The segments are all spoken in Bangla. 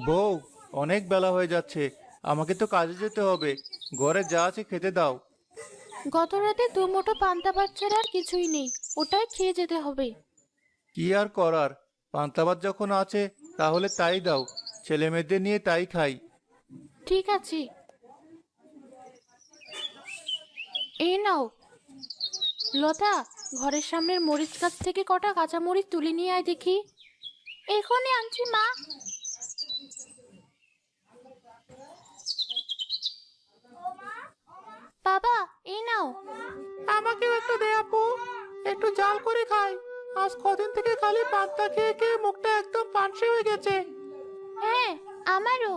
বউ, অনেক বেলা হয়ে যাচ্ছে। আমাকে তো কাজে যেতে হবে। ঘরে যা আছে খেতে দাও। গত রাতে দু মুঠো পান্তা ভাত ছাড়া আর কিছুই নেই। ওটাই খেয়ে যেতে হবে। কি আর করার, পান্তা ভাত যখন আছে তাহলে তাই দাও। ছেলে মেয়েদের নিয়ে তাই খাই। ঠিক আছে, এই নাও। লতা, ঘরের সামনের মরিচ গাছ থেকে কটা কাঁচা মরিচ তুলে নিয়ে আয় দেখি। এখনই আনছি মা। বাবা, এই নাও। আমাকেও একটু দে আপু, একটু জাল করে খাই। আজ কদিন থেকে খালি পান্তা খেয়ে খেয়ে মুখটা একদম পানসে হয়ে গেছে। হ্যাঁ, আমারও।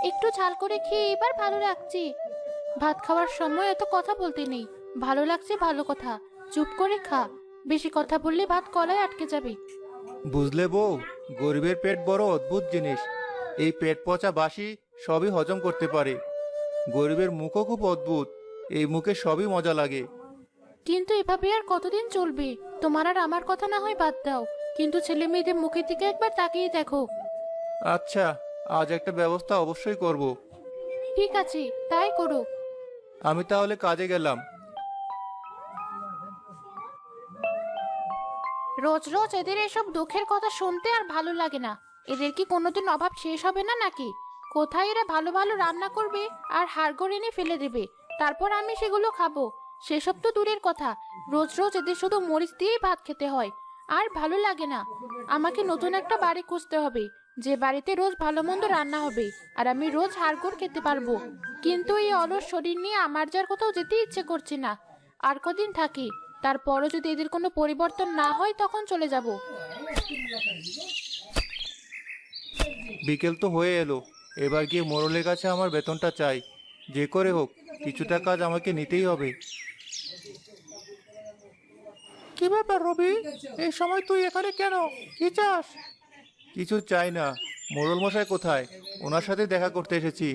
একটু ঝাল করে খেয়ে এবার ভালো লাগছে। ভাত খাওয়ার সময় এত কথা বলতে নেই। ভালো লাগছে ভালো কথা। চুপ করে খা। বেশি কথা বললে ভাত কলায় আটকে যাবে। বুঝলে বউ, গরিবের পেট বড় অদ্ভুত জিনিস। এই পেট পচা বাসি সবই হজম করতে পারে। গরিবের মুখও খুব অদ্ভুত, এই মুখে সবই মজা লাগে। কিন্তু এভাবে আর কতদিন চলবে? তোমার আর আমার কথা না হয় বাদ দাও, কিন্তু ছেলে মেয়েদের মুখের দিকে একবার তাকিয়ে দেখো। আচ্ছা, আজ একটা ব্যবস্থা অবশ্যই করব। ঠিক আছে, তাই করো। আমি তাহলে কাজে গেলাম। রোজ রোজ এদের এসব দুঃখের কথা শুনতে আর ভালো লাগে না। এদের কি কোনোদিন অভাব শেষ হবে না নাকি? কোথায় এরা ভালো ভালো রান্না করবে আর হাড়গোড় এনে ফেলে দেবে, তারপর আমি সেগুলো খাবো? সেসব তো দূরের কথা। রোজ রোজ এদের শুধু মরিচ দিয়েই ভাত খেতে হয়। আর ভালো লাগে না। আমাকে নতুন একটা বাড়ি খুঁজতে হবে, যে বাড়িতে রোজ ভালো মন্দ রান্না হবে আর আমি রোজ হাড়গোড় খেতে পারবো। কিন্তু এই অলস শরীর নিয়ে আমার যার কোথাও যেতে ইচ্ছে করছে না। আর কদিন থাকি, তারপরও যদি এদের কোনো পরিবর্তন না হয় তখন চলে যাব। বিকেল তো হয়ে এলো। এবার গিয়ে মোড়লের কাছে আমার বেতনটা চাই। যে করে হোক কিছুটা কাজ আমাকে নিতেই হবে। কি ব্যাপার রবি, এই সময় তুই এখানে কেন? কি চাস? কিছু চাই না। মোড়ল মশাই কোথায়? ওনার সাথে দেখা করতে এসেছি।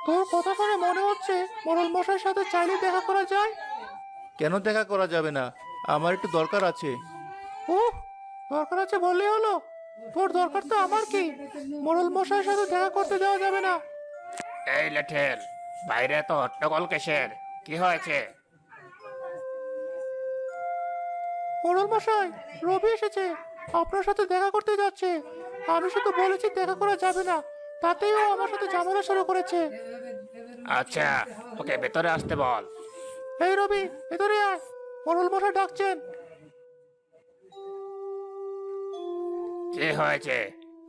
তোর কথা শুনে মনে হচ্ছে মোড়ল মশাইয়ের সাথে চাইলে দেখা করা যায়। কেন দেখা করা যাবে না? আমার একটু দরকার আছে। ও, দরকার আছে বললেই হলো? তোর দরকার তো আমার কি? মোড়ল মশাইয়ের সাথে দেখা করতে দেওয়া যাবে না। এই লেঠেল, বাইরে তো হট্টগোল কিসের? কি হয়েছে? মোড়ল মশাই, রবি এসেছে। আপনার সাথে দেখা করতে যাচ্ছে। আমি শুধু বলেছি দেখা করা যাবে না, তাতেই ও আমার সাথে ঝামেলা শুরু করেছে। আচ্ছা, ওকে ভেতরে আসতে বল। এই রবি, ভেতরে আয়। মোড়ল মশাই ডাকছেন। কি হয়েছে?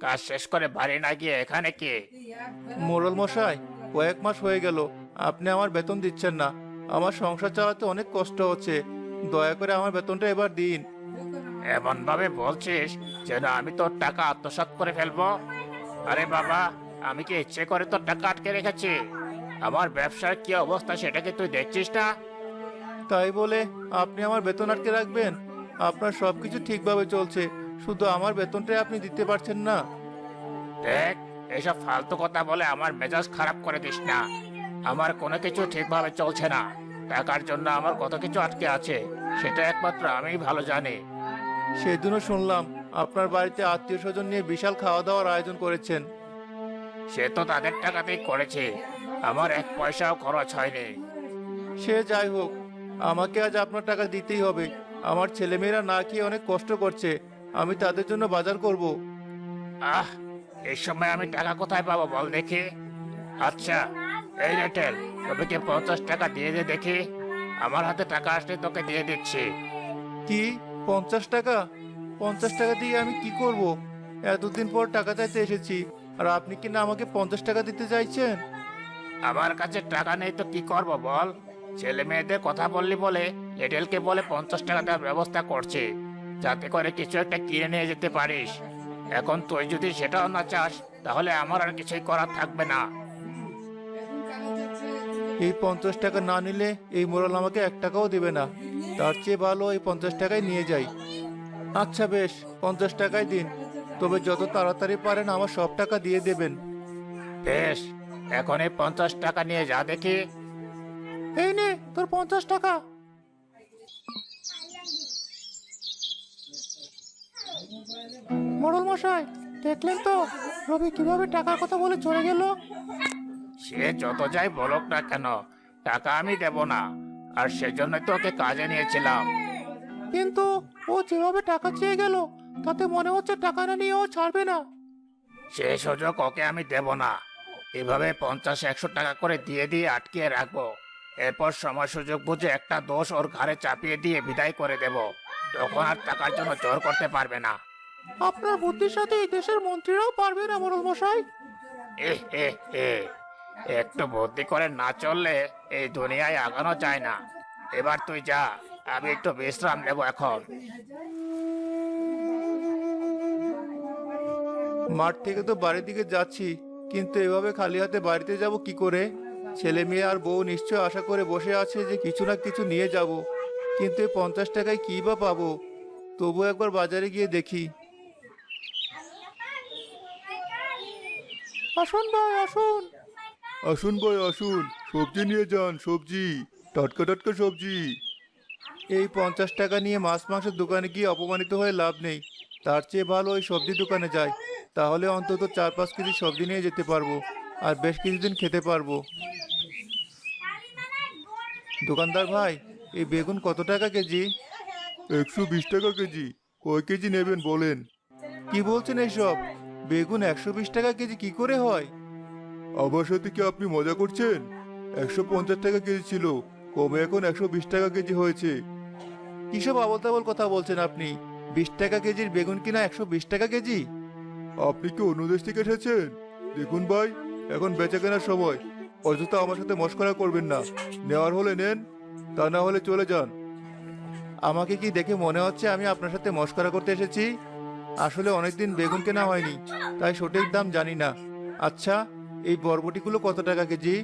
কাজ শেষ করে বাড়ি না গিয়ে এখানে কি? মোড়ল মশাই, কয়েক মাস হয়ে গেল আপনি আমার বেতন দিচ্ছেন না। আমার সংসার চালাতে অনেক কষ্ট হচ্ছে। দয়া করে আমার বেতনটা এবার দিন। এমন ভাবে বলছিস যেন আমি তোর টাকা আত্মসাৎ করে ফেলবো। আরে বাবা, আমি কি ইচ্ছে করে তোর টাকা আটকে রেখেছি? আমার ব্যবসার কি অবস্থা সেটা কি তুই দেখছিস না? তাই বলে আপনি আমার বেতন আটকে রাখবেন? আপনার সবকিছু ঠিকভাবে চলছে, শুধু আমার বেতনটাই আপনি দিতে পারছেন না। দেখ, এসব ফালতু কথা বলে আমার মেজাজ খারাপ করে দিস না। আমার কোনো কিছু ঠিকভাবে চলছে না। টাকার জন্য আমার কত কিছু আটকে আছে, সেটা একমাত্র আমিই ভালো জানি। সেদিনও শুনলাম আপনার বাড়িতে আত্মীয় স্বজন নিয়ে বিশাল খাওয়া দাওয়ার আয়োজন করেছেন। সে তো তাদের টাকাতেই করেছে, আমার এক পয়সাও খরচ হয়নি। সে যাই হোক, আমাকে আজ আপনার টাকা দিতেই হবে। আমার ছেলেমেয়েরা না খেয়ে অনেক কষ্ট করছে। আমি তাদের জন্য বাজার করব। আহ, এই সময় আমি টাকা কোথায় পাবো বল দেখি? আচ্ছা, এই রেটেল, তোকে 50 টাকা দিয়ে দে দেখি। আমার হাতে টাকা আসলে তোকে দিয়ে দিচ্ছি। কি, 50 টাকা? 50 টাকা দিয়ে আমি কি করব? এতদিন পর টাকা চাইতে এসেছি, আর আপনি কি না আমাকে 50 টাকা দিতে চাইছেন? আমার কাছে টাকা নেই তো কি করব বল? ছেলে মেয়েদের কথা বললি বলে রেটেলকে বলে 50 টাকা দেওয়ার ব্যবস্থা করছি, যাতে করে কিছু একটা কিনে নিয়ে যেতে পারিস। এখন তুই যদি সেটাও না চাস, তাহলে আমার আর কিছুই করার থাকবে না। এই 50 টাকা না নিলে এই মোড়ল আমাকে 1 টাকাও দেবে না। তার চেয়ে ভালো এই 50 টাকায় নিয়ে যাই। আচ্ছা বেশ, 50 টাকাই দিন। তবে যত তাড়াতাড়ি পারেন আমার সব টাকা দিয়ে দেবেন। বেশ, এখন এই 50 টাকা নিয়ে যা দেখি। এই নে তোর 50 টাকা। মোড়ল মশাই, দেখলেন তো রবি কিভাবে টাকার কথা বলে চলে গেল? সে যত যাই বলুক না কেন, টাকা আমি দেব না। আর সেজন্যই তো ওকে কাজে নিয়েছিলাম। কিন্তু ও যেভাবে টাকা চেয়ে গেল, তাতে মনে হচ্ছে টাকা না নিয়ে ও ছাড়বে না। সে সুযোগ ওকে আমি দেব না। এভাবে 50-100 টাকা করে দিয়ে দিয়ে আটকিয়ে রাখবো। এরপর সময় সুযোগ বুঝে একটা দোষ ওর ঘাড়ে চাপিয়ে দিয়ে বিদায় করে দেব। তখন আর টাকার জন্য জোর করতে পারবে না। আপনার বুদ্ধির সাথে এই দেশের মন্ত্রীরাও পারবে না মোড়ল মশাই। এ এ এ একটু বুদ্ধি করে না চললে এই দুনিয়ায় আগানো যায় না। এবার তুই যা, আমি একটু বিশ্রাম নেব এখন। মাঠ থেকে তো বাড়ির দিকে যাচ্ছি, কিন্তু এভাবে খালি হাতে বাড়িতে যাব কি করে? ছেলে মেয়ে আর বউ নিশ্চয় আশা করে বসে আছে যে কিছু না কিছু নিয়ে যাব, কিন্তু এই 50 টাকায় কি বা পাবো? তবু একবার বাজারে গিয়ে দেখি। আসুন ভাই আসুন। আসুন ভাই আসুন, সবজি নিয়ে যান, সবজি, টাটকা টাটকা সবজি। এই 50 টাকা নিয়ে মাছ মাংসের দোকানে গিয়ে অপমানিত হয়ে লাভ নেই। তার চেয়ে ভালো ওই সবজি দোকানে যাই, তাহলে অন্তত 4-5 কেজি সবজি নিয়ে যেতে পারবো আর বেশ কিছুদিন খেতে পারবো। দোকানদার ভাই, এই বেগুন কত টাকা কেজি? 120 টাকা কেজি। কয় কেজি নেবেন বলেন? কি বলছেন এইসব? বেগুন 120 টাকা কেজি কি করে হয়? আমার সাথে কি আপনি মজা করছেন? 150 টাকা কেজি ছিল, কমে এখন 120 টাকা কেজি হয়েছে। কিসব আবল তাবল কথা বলছেন আপনি? 20 টাকা কেজির বেগুন কিনা 120 টাকা কেজি? আপনি কি অন্য দেশ থেকে এসেছেন? দেখুন ভাই, এখন বেচা কেনার সময়, অযথা আমার সাথে মশকরা করবেন না। নেওয়ার হলে নেন, তা না হলে চলে যান। আমাকে কি দেখে মনে হচ্ছে আমি আপনার সাথে মশকরা করতে এসেছি? আসলে অনেকদিন বেগুন কেনা হয়নি, তাই সঠিক দাম জানি না। আচ্ছা, এই বরবটিগুলো কত টাকা কেজি?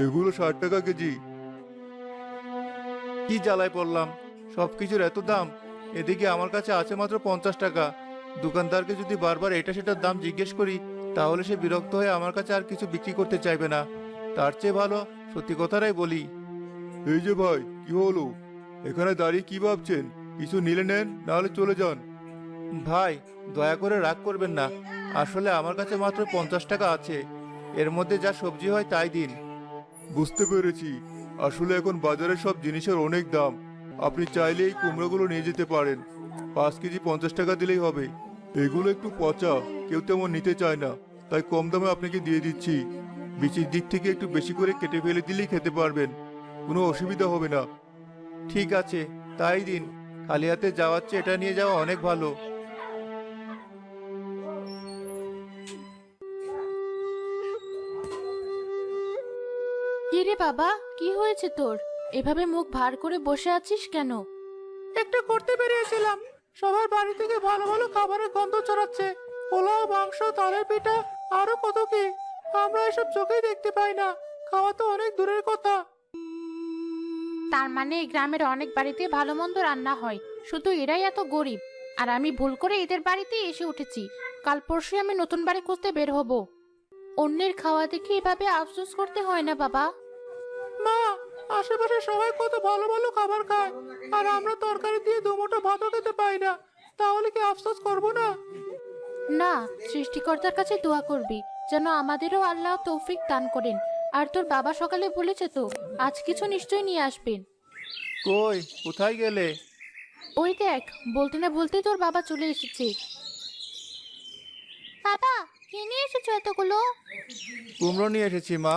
এগুলো 60 টাকা কেজি। কি জ্বালায় পড়লাম, সবকিছুর এত দাম! এদিকে আমার কাছে আছে মাত্র 50 টাকা। দোকানদারকে যদি বারবার এটা সেটার দাম জিজ্ঞেস করি, তাহলে সে বিরক্ত হয়ে আমার কাছে আর কিছু বিক্রি করতে চাইবে না। তার চেয়ে ভালো সত্যি কথাটাই বলি। এই যে ভাই, কি হলো? এখানে দাঁড়িয়ে কি ভাবছেন? কিছু নিলে নেন, নাহলে চলে যান। ভাই, দয়া করে রাগ করবেন না। আসলে আমার কাছে মাত্র 50 টাকা আছে, এর মধ্যে যা সবজি হয় তাই দিন। বুঝতে পেরেছি। আসলে এখন বাজারে সব জিনিসের অনেক দাম। আপনি চাইলে এই কুমড়োগুলো নিয়ে যেতে পারেন। 5 কেজি 50 টাকা দিলেই হবে। এগুলো একটু পচা, কেউ তেমন নিতে চায় না, তাই কম দামে আপনাকে দিয়ে দিচ্ছি। বিচির দিক থেকে একটু বেশি করে কেটে ফেলে দিলেই খেতে পারবেন, কোনো অসুবিধা হবে না। ঠিক আছে, তাই দিন। খালি হাতে যাওয়ার চেয়ে এটা নিয়ে যাওয়া অনেক ভালো। কি রে বাবা, কি হয়েছে তোর? এভাবে মুখ ভার করে বসে আছিস কেন? একটু করতে বেরিয়েছিলাম, সবার বাড়ি থেকে ভালো ভালো খাবারের গন্ধ ছড়াচ্ছে। পোলাও, মাংস, তালের পিঠা, আরো কত কি! আমরা এসব চোখেই দেখতে পাই না, খাওয়া তো অনেক দূরের কথা। তার মানে এই গ্রামের অনেক বাড়িতে ভালো মন্দ রান্না হয়, শুধু এরাই এত গরিব। আর আমি ভুল করে এদের বাড়িতেই এসে উঠেছি। কাল পরশু আমি নতুন বাড়ি খুঁজতে বের হব। অন্যের খাওয়া দেখে এভাবে আফসোস করতে হয় না বাবা। মা, আশেপাশে সবাই কত ভালো ভালো খাবার খায়, আর আমরা তরকারি দিয়ে দুমুঠো ভাতও খেতে পাই না। তাহলে কি আফসোস করব না? না, সৃষ্টিকর্তার কাছে দোয়া করবি যেন আমাদেরও আল্লাহ তৌফিক দান করেন। আর তোর বাবা সকালে বলেছে তো আজ কিছু নিশ্চয়ই নিয়ে আসবেন। কই, কোথায় গেলে? ওই দেখ, বলতে না বলতেই তোর বাবা চলে এসেছে। বাবা, কি নিয়ে এসেছো এতগুলো? কুমড়ো নিয়ে এসেছি মা।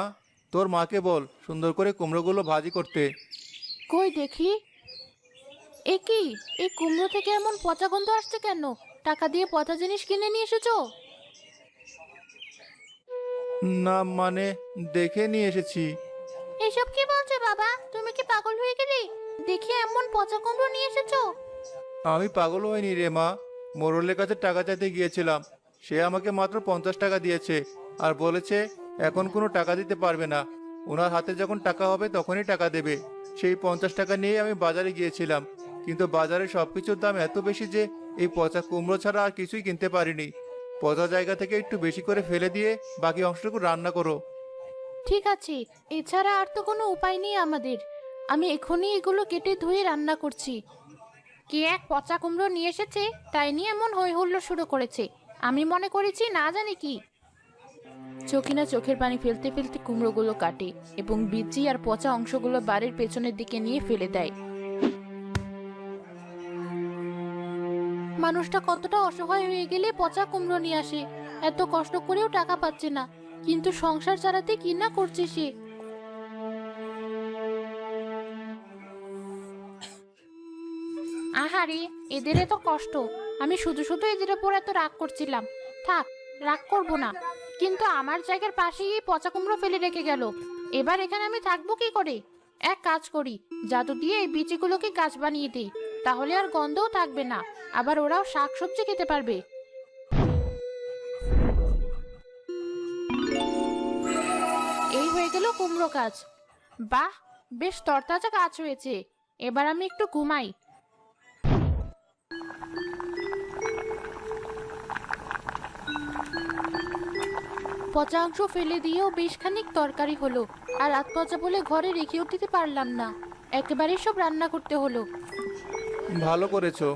তোর মাকে বল সুন্দর করে কুমড়োগুলো ভাজি করতে। কই দেখি। এ কি, এই কুমড়ো থেকে এমন পচা গন্ধ আসছে কেন? টাকা দিয়ে পচা জিনিস কিনে নিয়ে এসেছো? না মানে, দেখে নিয়ে এসেছি। এসব কি বলছো বাবা? তুমি কি পাগল হয়ে গেলে? দেখি এমন পচা কুমড়ো নিয়ে এসেছো। আমি পাগল হইনি রে মা, মোড়লের কাছে টাকা চাইতে গিয়েছিলাম। সে আমাকে মাত্র 50 টাকা দিয়েছে আর বলেছে এখন কোনো টাকা দিতে পারবে না, ওনার হাতে যখন টাকা হবে তখনই টাকা দেবে। সেই 50 টাকা নিয়ে আমি বাজারে গিয়েছিলাম, কিন্তু বাজারে সবকিছুর দাম এত বেশি যে এই পচা কুমড়ো ছাড়া আর কিছুই কিনতে পারিনি। পচা জায়গা থেকে একটু বেশি করে ফেলে দিয়ে বাকি অংশটুকু রান্না করো। ঠিক আছে, এছাড়া আর তো কোনো উপায় নেই আমাদের। আমি এখনই এগুলো কেটে ধুয়ে রান্না করছি। কে এক পচা কুমড়ো নিয়ে এসেছে, তাই নিয়ে এমন হই হুল্লোড় শুরু করেছে। আমি মনে করেছি না জানি কি। চকিনা চোখের পানি ফেলতে ফেলতে কুমড়োগুলো কাটে এবং বিচি আর পচা অংশগুলো বাড়ির পেছনের দিকে নিয়ে ফেলে দেয়। মানুষটা কতটা অসহায় হয়ে গেলে পচা কুমড়ো নিয়ে আসে। এত কষ্ট করেও টাকা পাচ্ছে না, কিন্তু সংসার চালাতে কি না করছে সে। আহারে, এদের এত কষ্ট। আমি শুধু শুধু এদের উপর এত রাগ করছিলাম। থাক, রাগ করবো না। কিন্তু আমার জায়গার পাশেই এই পচা কুমড়ো ফেলে রেখে গেল। এবার এখানে আমি থাকবো কি করে? এক কাজ করি, জাদু দিয়ে এই বিচিগুলোকে গাছ বানিয়ে দিই, তাহলে আর গন্ধও থাকবে না, আবার ওরাও শাকসবজি খেতে পারবে। এই হয়ে গেল কুমড়ো গাছ। বাহ, বেশ তরতাজা গাছ হয়েছে। এবার আমি একটু ঘুমাই। পচা অংশ ফেলে দিয়েও বেশ খানিক তরকারি হলো, আর রাত পচা বলে ঘরে রেখেও দিতে পারলাম না, একেবারে সব রান্না করতে হলো। ভালো করেছো।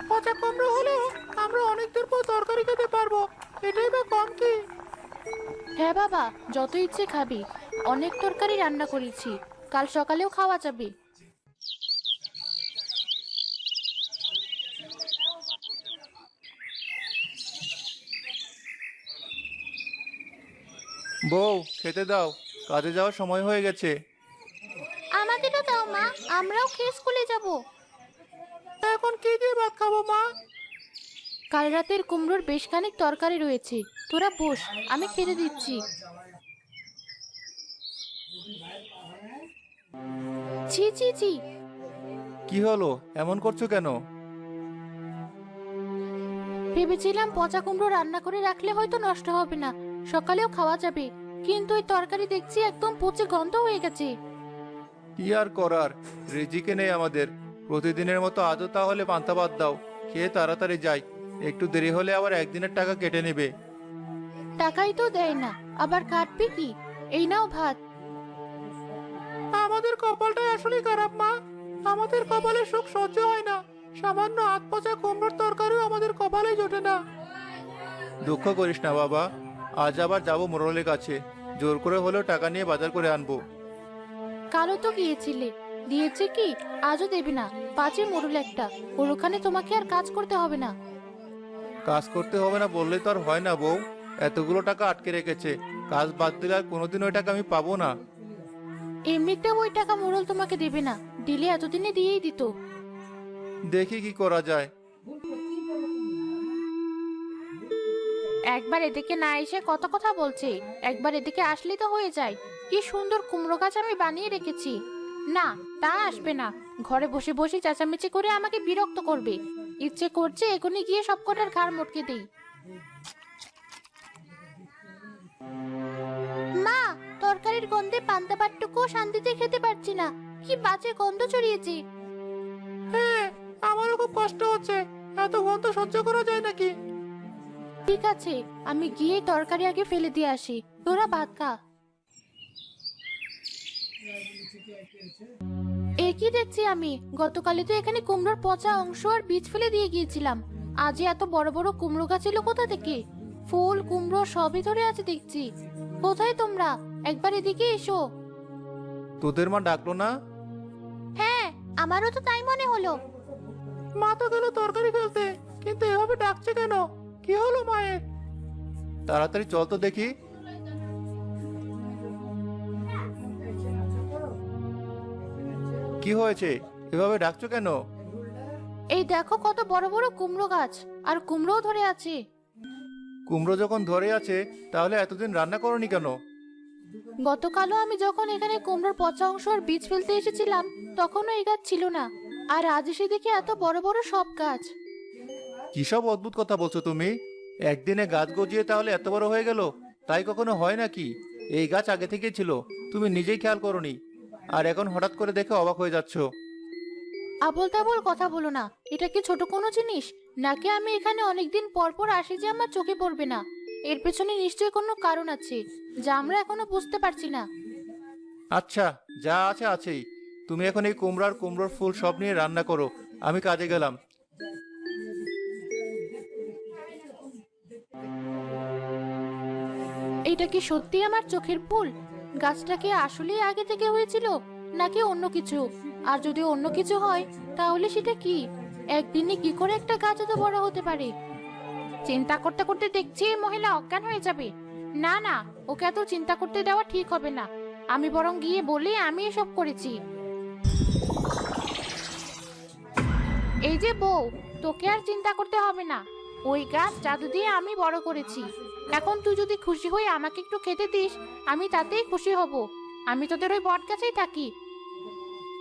পচা কুমড়ো হলে আমরা অনেক দূর পর তরকারি খেতে পারবো, এটাই বা কম কি? হ্যাঁ বাবা, যত ইচ্ছে খাবি। অনেক তরকারি রান্না করেছি, কাল সকালেও খাওয়া যাবে। বউ, খেতে দাও, কাজে যাওয়ার সময় হয়ে গেছে। আমাদেরও দাও মা, আমরাও খেয়ে স্কুলে যাব। এখন কি দিয়ে ভাত খাবো মা? কাল রাতের কুমড়োর বেশ খানিক তরকারি রয়েছে, তোরা বস, আমি খেতে দিচ্ছি। ছি ছি ছি, কি হলো, এমন করছো কেন? ভেবেছিলাম পচা কুমড়ো রান্না করে রাখলে হয়তো নষ্ট হবে না, সকালেও খাওয়া যাবে, কিন্তু এই তরকারি দেখছি একদম পচে গন্ধ হয়ে গেছে। কি আর করার, রিজিকে নেই আমাদের। প্রতিদিনের মতো আজও তাহলে পান্তা ভাত দাও, খেয়ে তাড়াতাড়ি যাই। একটু দেরি হলে আবার একদিনের টাকা কেটে নেবে। টাকাই তো দেয় না, আবার কাটবে কি? এই নাও ভাত। আমাদের কপালটাই আসলে খারাপ মা। আমাদের কপালে সুখ সহ্য হয় না, সামান্য হাত পচা কুমড়োর তরকারিও আমাদের কপালে জোটে না। দুঃখ করিস না বাবা, আজ আবার যাবো মোড়লের কাছে, জোর করে হলেও টাকা নিয়ে বাজার করে আনবো। কালও তো গিয়েছিলে, দিয়েছে কি? আজও দেবে না? পাঁচে মোড়ল একটা, ওর ওখানে তোমাকে আর কাজ করতে হবে না। কাজ করতে হবে না বললেই তো আর হয় না বউ। এতগুলো টাকা আটকে রেখেছে, কাজ বাদ দিলে আর কোনোদিন ওই টাকা আমি পাবো না। এমনিতেও ওই টাকা মোড়ল তোমাকে দেবে না, দিলে এতদিনে দিয়েই দিত। দেখি কি করা যায়। একবার এদিকে না এসে কত কথা বলছে, একবার এদিকে আসলেই তো হয়ে যায়। কি সুন্দর কুমড়ো গাছ আমি বানিয়ে রেখেছি। না, তা আসবে না, ঘরে বসে বসে চেঁচামেচি করে আমাকে বিরক্ত করবে। ইচ্ছে করছে এখনই গিয়ে সবকটার ঘাড় মটকে দেই। মা, তরকারির গন্ধে পান্তা ভাতটুকুও শান্তিতে খেতে পারছি না, কি বাজে গন্ধ ছড়িয়েছে। হ্যাঁ, আমারও খুব কষ্ট হচ্ছে, এত গন্ধ সহ্য করা যায় নাকি? ঠিক আছে, আমি গিয়ে তরকারি আগে ফেলে দিয়ে আসি, তোরা ভাত খা। এ কি দেখছি আমি? গতকালে তো এখানে কুমড়োর পচা অংশ আর বীজ ফেলে দিয়ে গিয়েছিলাম, আজ এত বড় বড় কুমড়ো গাছ এলো কোথা থেকে? ফুল কুমড়ো সবই ধরে আছে দেখছি। কোথায় তোমরা? একবার এদিকে এসো। তোদের মা ডাকলো না? হ্যাঁ, আমারও তো তাই মনে হলো। মা তো গেল তরকারি ফেলতে, কিন্তু এভাবে ডাকছে কেন? কি হলো মায়ের? তাড়াতাড়ি চল তো দেখি। কি হয়েছে, এভাবে ডাকছো কেন? এই দেখো কত বড় বড় কুমড়ো গাছ, আর কুমড়োও ধরে আছে। কুমড়ো যখন ধরে আছে, তাহলে এতদিন রান্না করনি কেন? গতকালও আমি যখন এখানে কুমড়োর পচা অংশ আর বীজ ফেলতে এসেছিলাম, তখনও এই গাছ ছিল না, আর আজ এসে দেখি এত বড় বড় সব গাছ। কি সব অদ্ভুত কথা বলছো তুমি? একদিনে গাছ গজিয়ে তাহলে এত বড় হয়ে গেল? তাই কখনো হয় নাকি? এই গাছ আগে থেকেই ছিল, তুমি নিজেই খেয়াল করনি, আর এখন হঠাৎ করে দেখে অবাক হয়ে যাচ্ছ। আবোল তাবোল কথা বলো না, এটা কি ছোট কোনো জিনিস নাকি? আমি এখানে অনেকদিন পর পর আসি যে আমার চোখে পড়বে না? এর পেছনে নিশ্চয়ই কোনো কারণ আছে যা আমরা এখনো বুঝতে পারছি না। আচ্ছা, যা আছে আছেই। তুমি এখন এই কুমড়োর ফুল সব নিয়ে রান্না করো, আমি কাজে গেলাম। এটা কি সত্যি আমার চোখের ফুল? গাছটা কি আসলেই আগে থেকে হয়েছিল নাকি অন্য কিছু? আর যদি অন্য কিছু হয় তাহলে সেটা কি? একদিনে কি করে একটা গাছ এত বড় হতে পারে? চিন্তা করতে করতে দেখছি এই মহিলা অজ্ঞান হয়ে যাবে। না না, ওকে এত চিন্তা করতে দেওয়া ঠিক হবে না। আমি বরং গিয়ে বলি আমি এসব করেছি। এই যে বউ, তোকে আর চিন্তা করতে হবে না। ওই গাছ জাদু দিয়ে আমি বড় করেছি। এখন তুই যদি খুশি হয়ে আমাকে একটু খেতে দিস, আমি তাতেই খুশি হব। আমি তোদের ওই বট গাছেই থাকি।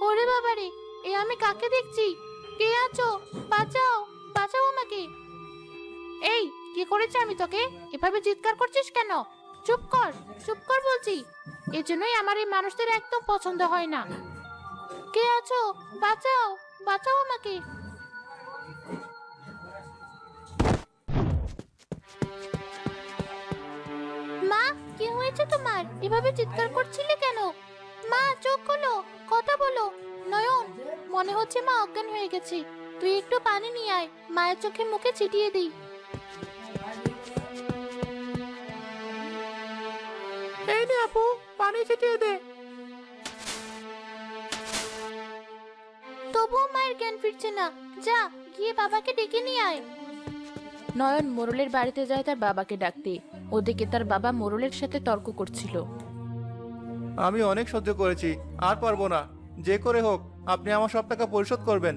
ওরে বাবারে, এ আমি কাকে দেখছি? কে আছো? বাঁচাও, বাঁচাও আমাকে। এই, কি করেছি আমি তোকে? এভাবে চিৎকার করছিস কেন? চুপ কর, চুপ কর বলছি। এজন্যই আমার এই মানুষদের একদম পছন্দ হয় না। কে আছো? বাঁচাও, বাঁচাও আমাকে। মা, কি হয়েছে তোমার? এভাবে চিৎকার করছিলে কেন? মা, চোখ খোলো, কথা বলো। নয়ন, মনে হচ্ছে মা অজ্ঞান হয়ে গেছে। তুই একটু পানি নিয়ে আয়, মায়ের চোখে মুখে ছিটিয়ে দিই। এই নে আপু, পানি ছিটিয়ে দে। তবুও মায়ের জ্ঞান ফিরছে না। যা, গিয়ে বাবাকে ডেকে নিয়ে আয়। নয়ন মোরলের বাড়িতে যায় তার বাবাকে ডাকতে। ওদিকে তার বাবা মোরলের সাথে তর্ক করছিল। আমি অনেক সহ্য করেছি, আর পারবো না। যে করে হোক আপনি আমার সব টাকা পরিশোধ করবেন।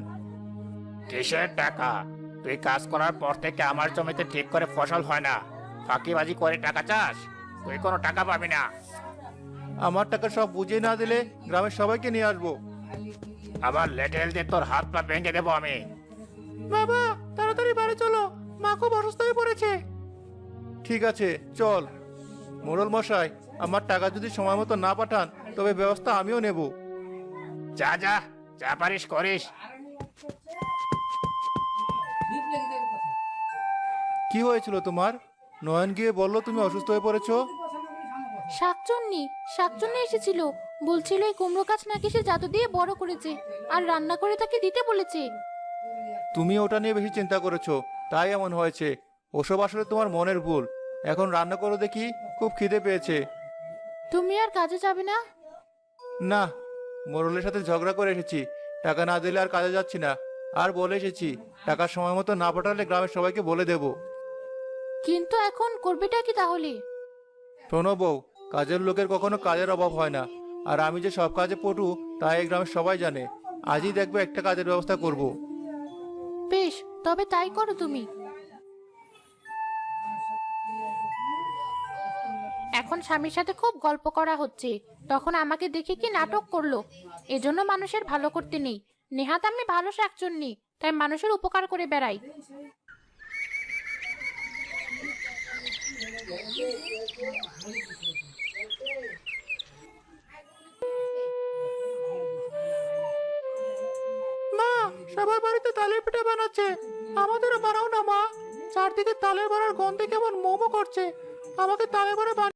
কিসের টাকা? তুই কাজ করার পর থেকে আমার জমিতে ঠিক করে ফসল হয় না, ফাঁকিবাজি করে টাকা চাস? তুই কোনো টাকা পাবি না। আমার টাকা সব বুঝিয়ে না দিলে গ্রামের সবাইকে নিয়ে আসবো। আবার লেটেল দিয়ে তোর হাত পা ভেঙে দেবো আমি। বাবা, তাড়াতাড়ি বাড়ি চলো, মা খুব অসুস্থ হয়ে পড়েছে। ঠিক আছে, চল। মোড়ল মশাই, আমার টাকা যদি সময় মতো না পাঠান তবে ব্যবস্থা আমিও নেব। যা যা, যা পারিস করিস। কি হয়েছিল তোমার? নয়ন গিয়ে বললো তুমি অসুস্থ হয়ে পড়েছো। শাকচুন্নি, শাকচুন্নি এসেছিল। বলছিল এই কুমড়ো গাছ নাকি সে জাদু দিয়ে বড় করেছে আর রান্না করে তাকে দিতে বলেছে। তুমি ওটা নিয়ে বেশি চিন্তা করেছো, তাই এমন হয়েছে। ওসব আসলে তোমার মনের ভুল। এখন রান্না করো দেখি, খুব খিদে পেয়েছে। তুমি আর কাজে যাবে না? না, মোড়লের সাথে ঝগড়া করে এসেছি। টাকা না দিলে আর কাজে যাচ্ছি না। আর বলে এসেছি, টাকা সময় মতো না পাঠালে গ্রামের সবাইকে বলে দেব। কিন্তু এখন করবেটা কি তাহলে? শোনো বউ, কাজের লোকের কখনো কাজের অভাব হয় না। আর আমি যে সব কাজে পটু তা এই গ্রামের সবাই জানে। আজই দেখবে একটা কাজের ব্যবস্থা করব। বেশ, তবে তাই করো তুমি। এখন স্বামীর সাথে খুব গল্প করা হচ্ছে, তখন আমাকে দেখে কি নাটক করলো। এজন্য মানুষের ভালো করতে নেই। নেহাত আমি ভালো শাকচুন্নি, তাই মানুষের উপকার করে বেড়াই। মা, সবার বাড়িতে তালের পিঠা বানাচ্ছে, আমাদেরও বানাও না মা। চারদিকে তালের বড়ার গন্ধে কেমন মোমো করছে। আমাকে তালের বড়া